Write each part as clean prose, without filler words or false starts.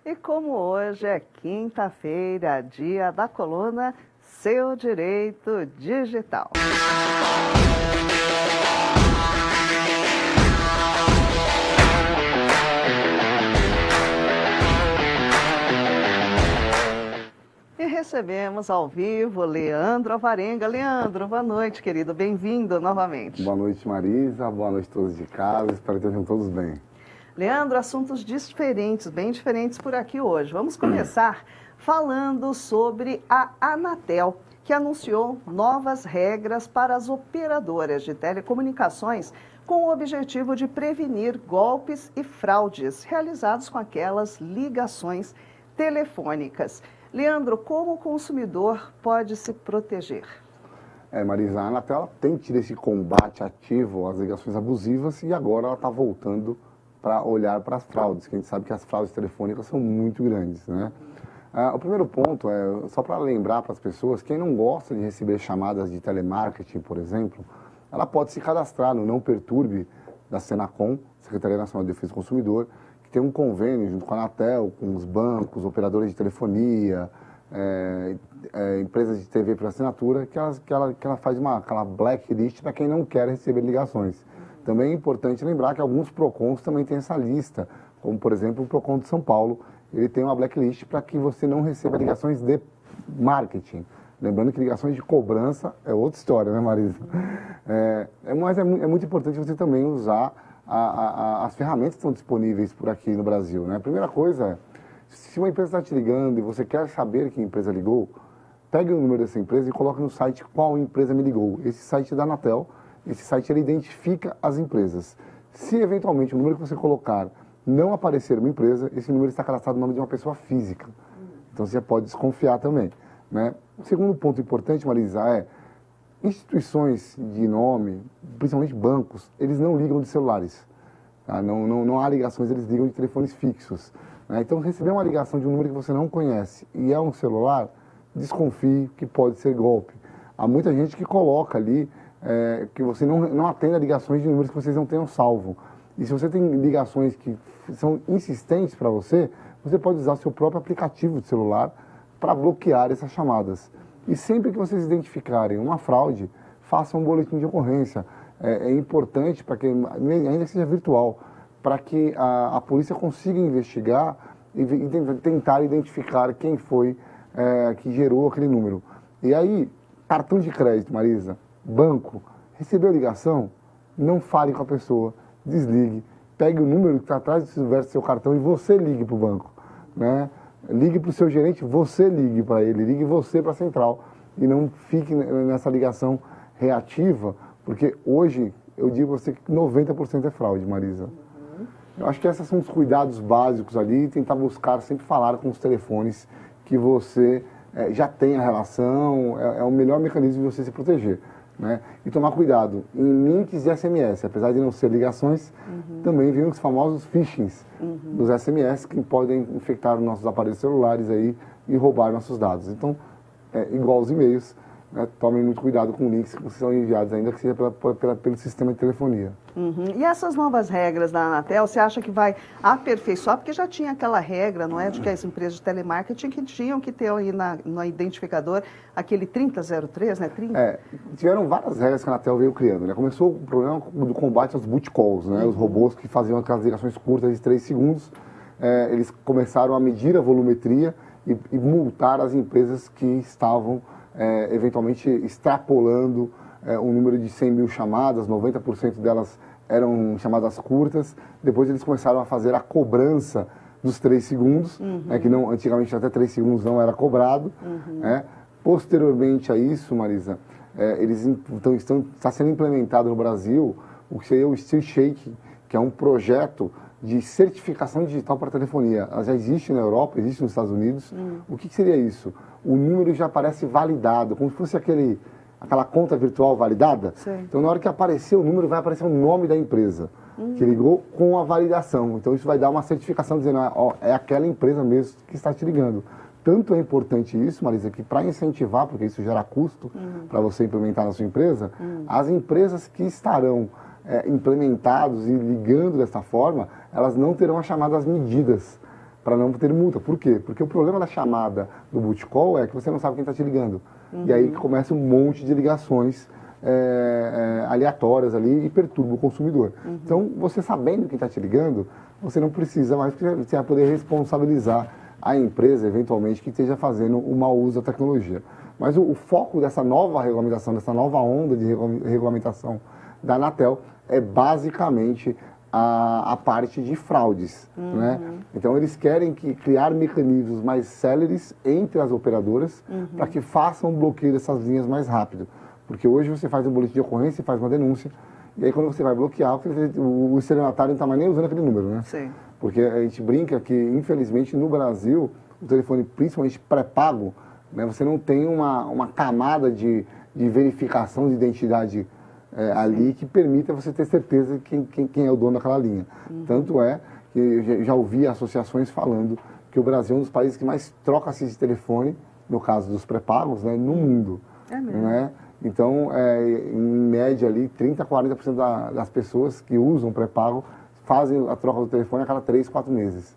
E como hoje é quinta-feira, dia da coluna Seu Direito Digital. E recebemos ao vivo Leandro Alvarenga. Leandro, boa noite, querido. Bem-vindo novamente. Boa noite, Marisa. Boa noite a todos de casa. Espero que estejam todos bem. Leandro, assuntos diferentes, bem diferentes por aqui hoje. Vamos começar falando sobre a Anatel, que anunciou novas regras para as operadoras de telecomunicações com o objetivo de prevenir golpes e fraudes realizados com aquelas ligações telefônicas. Leandro, como o consumidor pode se proteger? Marisa, a Anatel tem tido esse combate ativo às ligações abusivas e agora ela está voltando para olhar para as fraudes, que a gente sabe que as fraudes telefônicas são muito grandes, né? O primeiro ponto é, só para lembrar para as pessoas, quem não gosta de receber chamadas de telemarketing, por exemplo, ela pode se cadastrar no Não Perturbe da Senacom, Secretaria Nacional de Defesa do Consumidor, que tem um convênio junto com a Anatel, com os bancos, operadores de telefonia, empresas de TV por assinatura, que ela faz aquela blacklist para quem não quer receber ligações. Também é importante lembrar que alguns PROCONs também têm essa lista, como, por exemplo, o PROCON de São Paulo, ele tem uma blacklist para que você não receba ligações de marketing. Lembrando que ligações de cobrança é outra história, né, Marisa? Mas é muito importante você também usar as ferramentas que estão disponíveis por aqui no Brasil, né? A primeira coisa é, se uma empresa está te ligando e você quer saber que empresa ligou, pegue o número dessa empresa e coloque no site qual empresa me ligou. Esse site é da Anatel. Esse site ele identifica as empresas. Se eventualmente o número que você colocar não aparecer uma empresa, esse número está cadastrado no nome de uma pessoa física. Então você pode desconfiar também, né? O segundo ponto importante, Marisa, é instituições de nome, principalmente bancos, eles não ligam de celulares. Tá? Não há ligações, eles ligam de telefones fixos. Né? Então receber uma ligação de um número que você não conhece e é um celular, desconfie que pode ser golpe. Há muita gente que coloca ali que você não atenda ligações de números que vocês não tenham salvo. E se você tem ligações que são insistentes para você, você pode usar o seu próprio aplicativo de celular para bloquear essas chamadas. E sempre que vocês identificarem uma fraude, façam um boletim de ocorrência. É importante, para que, ainda que seja virtual, para que a polícia consiga investigar e tentar identificar quem foi que gerou aquele número. E aí, cartão de crédito, Marisa, banco, recebeu a ligação, não fale com a pessoa, desligue, pegue o número que está atrás do seu cartão e você ligue para o banco, né? Ligue para o seu gerente, você ligue para ele, ligue você para a central e não fique nessa ligação reativa, porque hoje eu digo a você que 90% é fraude, Marisa. Eu acho que esses são os cuidados básicos ali, tentar buscar sempre falar com os telefones que você já tem a relação, é o melhor mecanismo de você se proteger. Né? E tomar cuidado em links de SMS, apesar de não ser ligações, também vem os famosos phishings dos SMS que podem infectar os nossos aparelhos celulares aí e roubar nossos dados. Então, igual aos e-mails, né? Tomem muito cuidado com links que são enviados, ainda que seja pelo sistema de telefonia. E essas novas regras da Anatel, você acha que vai aperfeiçoar? Porque já tinha aquela regra, não é, de que as empresas de telemarketing que tinham que ter aí no identificador aquele 3003, né? Tiveram várias regras que a Anatel veio criando, né? Começou o problema do combate aos boot calls, né? Os robôs que faziam aquelas ligações curtas de 3 segundos, eles começaram a medir a volumetria e multar as empresas que estavam eventualmente extrapolando um número de 100 mil chamadas, 90% delas eram chamadas curtas. Depois eles começaram a fazer a cobrança dos 3 segundos, que não, antigamente até 3 segundos não era cobrado. Posteriormente a isso, Marisa, está sendo implementado no Brasil o que seria o Steel Shake, que é um projeto de certificação digital para telefonia. Ela já existe na Europa, existe nos Estados Unidos. O que seria isso? O número já aparece validado, como se fosse aquela conta virtual validada. Sim. Então, na hora que aparecer o número, vai aparecer o nome da empresa que ligou com a validação. Então, isso vai dar uma certificação dizendo, é aquela empresa mesmo que está te ligando. Tanto é importante isso, Marisa, que para incentivar, porque isso gera custo para você implementar na sua empresa, as empresas que estarão implementados e ligando dessa forma, elas não terão as chamadas medidas. para não ter multa. Por quê? Porque o problema da chamada do booty-call é que você não sabe quem está te ligando. E aí começa um monte de ligações aleatórias ali e perturba o consumidor. Então, você sabendo quem está te ligando, você não precisa mais, porque você vai poder responsabilizar a empresa, eventualmente, que esteja fazendo o mau uso da tecnologia. Mas o foco dessa nova regulamentação, dessa nova onda de regulamentação da Anatel é basicamente a parte de fraudes, né? Então, eles querem criar mecanismos mais céleres entre as operadoras para que façam o bloqueio dessas linhas mais rápido. Porque hoje você faz um boletim de ocorrência, faz uma denúncia, e aí quando você vai bloquear, o estelionatário não está mais nem usando aquele número, né? Sim. Porque a gente brinca que, infelizmente, no Brasil, o telefone, principalmente pré-pago, né, você não tem uma camada de verificação de identidade ali que permita você ter certeza de quem é o dono daquela linha. Tanto é que eu já ouvi associações falando que o Brasil é um dos países que mais troca-se de telefone, no caso dos pré-pagos, né, no mundo. É mesmo. Né? Então, em média, ali, 30% a 40% das pessoas que usam pré-pago fazem a troca do telefone a cada 3, 4 meses.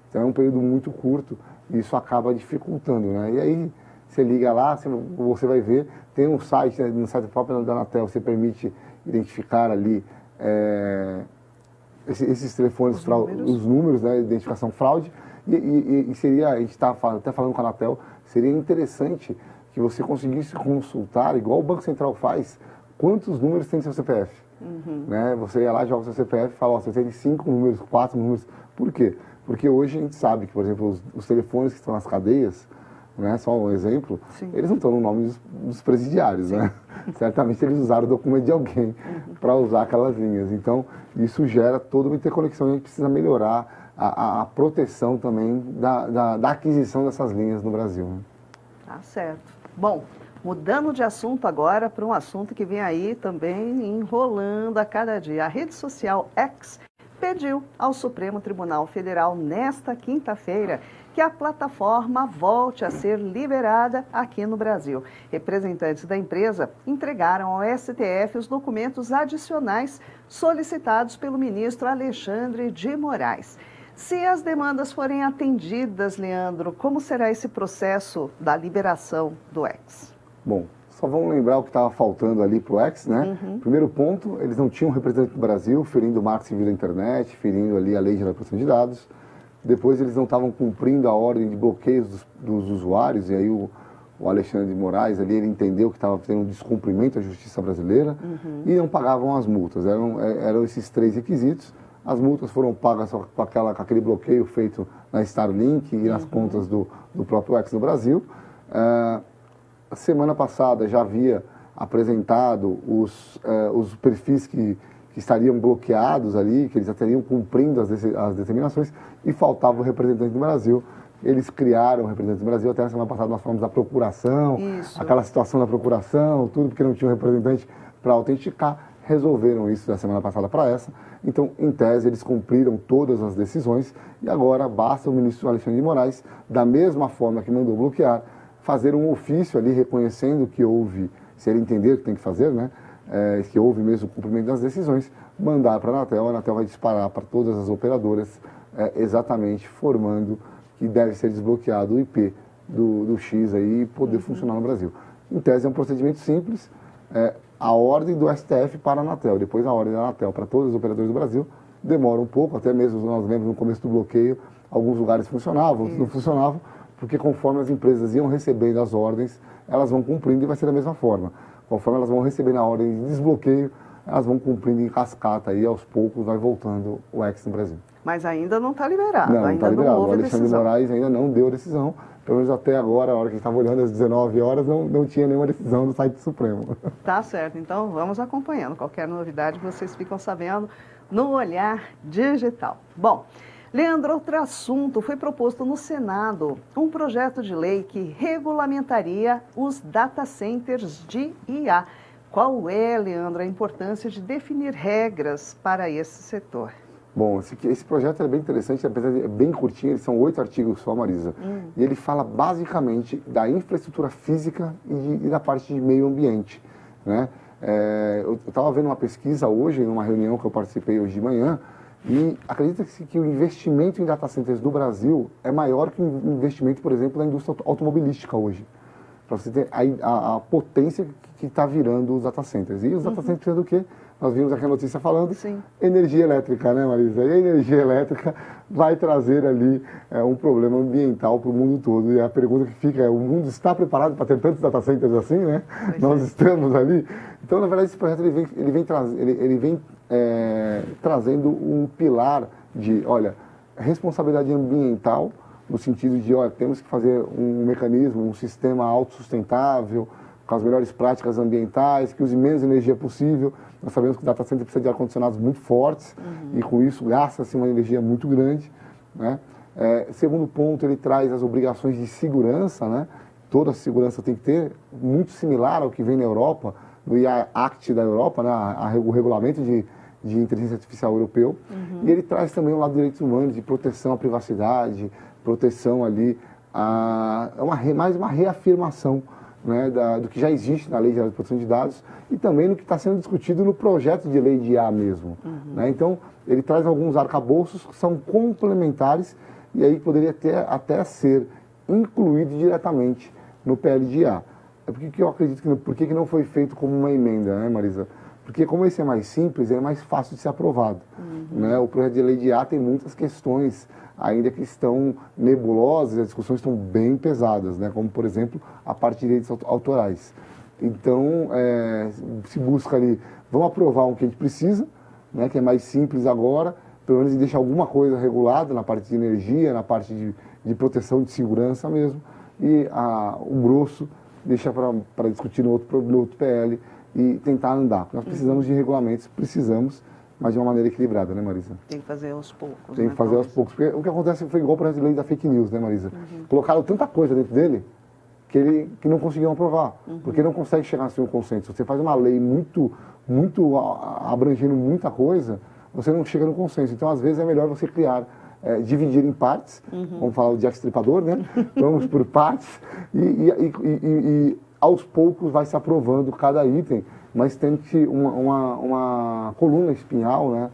Então, é um período muito curto e isso acaba dificultando, né? E aí, você liga lá, você vai ver, tem um site, né, no site próprio da Anatel, você permite identificar ali esses telefones, os números, né, identificação fraude, e seria, a gente está até falando com a Anatel, seria interessante que você conseguisse consultar, igual o Banco Central faz, quantos números tem no seu CPF. Né? Você ia lá, joga o seu CPF e fala, ó, você tem 5 números, 4 números. Por quê? Porque hoje a gente sabe que, por exemplo, os telefones que estão nas cadeias, né, só um exemplo, eles não estão no nome dos presidiários, né? Certamente eles usaram o documento de alguém para usar aquelas linhas. Então, isso gera toda uma interconexão e a gente precisa melhorar a proteção também da aquisição dessas linhas no Brasil. Né? Tá certo. Bom, mudando de assunto agora para um assunto que vem aí também enrolando a cada dia. A rede social X pediu ao Supremo Tribunal Federal nesta quinta-feira que a plataforma volte a ser liberada aqui no Brasil. Representantes da empresa entregaram ao STF os documentos adicionais solicitados pelo ministro Alexandre de Moraes. Se as demandas forem atendidas, Leandro, como será esse processo da liberação do X? Bom, só vamos lembrar o que estava faltando ali para o X, né? Primeiro ponto, eles não tinham representante do Brasil, ferindo o marco civil da internet, ferindo ali a lei de proteção de dados. Depois eles não estavam cumprindo a ordem de bloqueios dos usuários, e aí o Alexandre de Moraes ali, ele entendeu que estava tendo um descumprimento da justiça brasileira e não pagavam as multas. Eram esses 3 requisitos. As multas foram pagas com aquele bloqueio feito na Starlink e nas contas do próprio X no Brasil. A semana passada já havia apresentado os perfis que estariam bloqueados ali, que eles já estariam cumprindo as determinações, e faltava o representante do Brasil. Eles criaram o representante do Brasil, até na semana passada nós falamos da procuração, aquela situação da procuração, tudo porque não tinha um representante para autenticar. Resolveram isso da semana passada para essa. Então, em tese, eles cumpriram todas as decisões e agora basta o ministro Alexandre de Moraes, da mesma forma que mandou bloquear, fazer um ofício ali reconhecendo que houve, se ele entender que tem que fazer, né, que houve mesmo o cumprimento das decisões, mandar para a Anatel vai disparar para todas as operadoras, exatamente formando que deve ser desbloqueado o IP do X aí e poder funcionar no Brasil. Em tese, é um procedimento simples, a ordem do STF para a Anatel, depois a ordem da Anatel para todos os operadores do Brasil, demora um pouco, até mesmo nós lembro no começo do bloqueio, alguns lugares funcionavam, outros não funcionavam, porque conforme as empresas iam recebendo as ordens, elas vão cumprindo e vai ser da mesma forma. Conforme elas vão recebendo a ordem de desbloqueio, elas vão cumprindo em cascata e aos poucos vai voltando o X no Brasil. Mas ainda não está liberado, não ainda está liberado. Não houve o Alexandre decisão. de Moraes ainda não deu decisão, pelo menos até agora, a hora que a gente estava olhando às 19 horas, não tinha nenhuma decisão do site do Supremo. Tá certo, então vamos acompanhando. Qualquer novidade vocês ficam sabendo no Olhar Digital. Bom, Leandro, outro assunto, foi proposto no Senado um projeto de lei que regulamentaria os data centers de IA. Qual é, Leandro, a importância de definir regras para esse setor? Bom, esse projeto é bem interessante, apesar de bem curtinho, eles são 8 artigos só, Marisa. E ele fala basicamente da infraestrutura física e da parte de meio ambiente, né? Eu estava vendo uma pesquisa hoje, numa reunião que eu participei hoje de manhã, E acredita-se que o investimento em data centers do Brasil é maior que o investimento, por exemplo, na indústria automobilística hoje. Para você ter a potência que está virando os data centers. E os data centers é do quê? Nós vimos aqui a notícia falando, Sim. Energia elétrica, né, Marisa? E a energia elétrica vai trazer ali um problema ambiental para o mundo todo. E a pergunta que fica é, o mundo está preparado para ter tantos data centers assim, né? Nós estamos ali. Então, na verdade, esse projeto ele vem trazendo um pilar de, olha, responsabilidade ambiental, no sentido de, olha, temos que fazer um mecanismo, um sistema autossustentável, com as melhores práticas ambientais, que use menos energia possível. Nós sabemos que o data center precisa de ar-condicionados muito fortes e com isso gasta-se uma energia muito grande, né? Segundo ponto, ele traz as obrigações de segurança, né? Toda a segurança tem que ter, muito similar ao que vem na Europa, do IA Act da Europa, né? O regulamento de inteligência artificial europeu. E ele traz também o lado de direitos humanos, de proteção à privacidade, proteção ali, mais uma reafirmação, né, do que já existe na Lei Geral de Proteção de Dados e também no que está sendo discutido no projeto de lei de IA mesmo. Né? Então, ele traz alguns arcabouços que são complementares e aí poderia até ser incluído diretamente no PL de IA. É porque que eu acredito por que não foi feito como uma emenda, né, Marisa? Porque como esse é mais simples, é mais fácil de ser aprovado. Né? O projeto de lei de IA tem muitas questões ainda que estão nebulosas, as discussões estão bem pesadas, né? Como, por exemplo, a parte de direitos autorais. Então, se busca ali, vamos aprovar um que a gente precisa, né? Que é mais simples agora, pelo menos deixar alguma coisa regulada na parte de energia, na parte de proteção de segurança mesmo, e o grosso deixa para discutir no outro PL e tentar andar. Nós precisamos de regulamentos, mas de uma maneira equilibrada, né, Marisa? Tem que fazer aos poucos. Tem que fazer aos poucos. Porque o que acontece foi igual para a lei da fake news, né, Marisa? Colocaram tanta coisa dentro dele que não conseguiam aprovar. Porque não consegue chegar a um consenso. Você faz uma lei muito abrangendo muita coisa, você não chega no consenso. Então, às vezes, é melhor você dividir em partes, vamos falar o Jack Stripador, né? Vamos por partes e aos poucos vai se aprovando cada item, mas tem que uma coluna espinhal, né?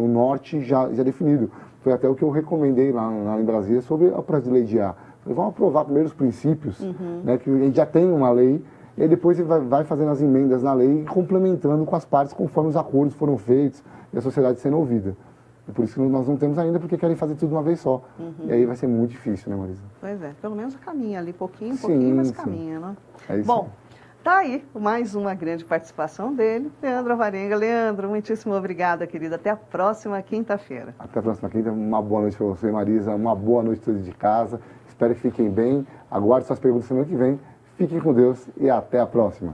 O norte já definido. Foi até o que eu recomendei lá em Brasília sobre a projeto de lei de IA. Falei, vamos aprovar primeiro os princípios, né? Que a gente já tem uma lei, e aí depois ele vai fazendo as emendas na lei e complementando com as partes conforme os acordos foram feitos e a sociedade sendo ouvida. E por isso que nós não temos ainda, porque querem fazer tudo de uma vez só. E aí vai ser muito difícil, né, Marisa? Pois é, pelo menos caminha ali, pouquinho, mas caminha, né? É isso. Bom, tá aí mais uma grande participação dele, Leandro Alvarenga. Leandro, muitíssimo obrigada, querida. Até a próxima quinta-feira. Até a próxima quinta. Uma boa noite para você, Marisa. Uma boa noite a todos de casa. Espero que fiquem bem. Aguarde suas perguntas semana que vem. Fiquem com Deus e até a próxima.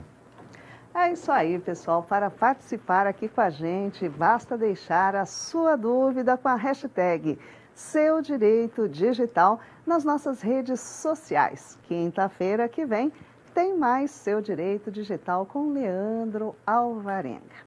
É isso aí, pessoal. Para participar aqui com a gente, basta deixar a sua dúvida com a hashtag Seu Direito Digital nas nossas redes sociais. Quinta-feira que vem tem mais Seu Direito Digital com Leandro Alvarenga.